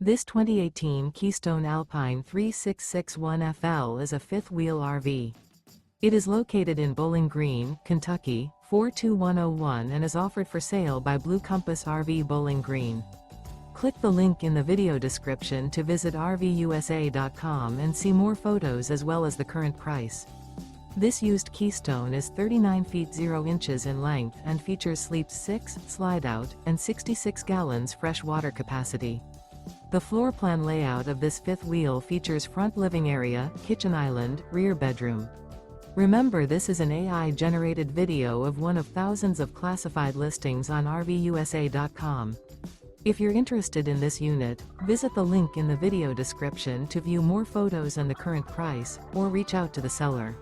This 2018 Keystone Alpine 3661FL is a fifth-wheel RV. It is located in Bowling Green, Kentucky, 42101 and is offered for sale by Blue Compass RV Bowling Green. Click the link in the video description to visit RVUSA.com and see more photos as well as the current price. This used Keystone is 39 feet 0 inches in length and features sleeps 6, slide-out, and 66 gallons fresh water capacity. The floor plan layout of this fifth wheel features front living area, kitchen island, rear bedroom. Remember, this is an AI-generated video of one of thousands of classified listings on RVUSA.com. If you're interested in this unit, visit the link in the video description to view more photos and the current price, or reach out to the seller.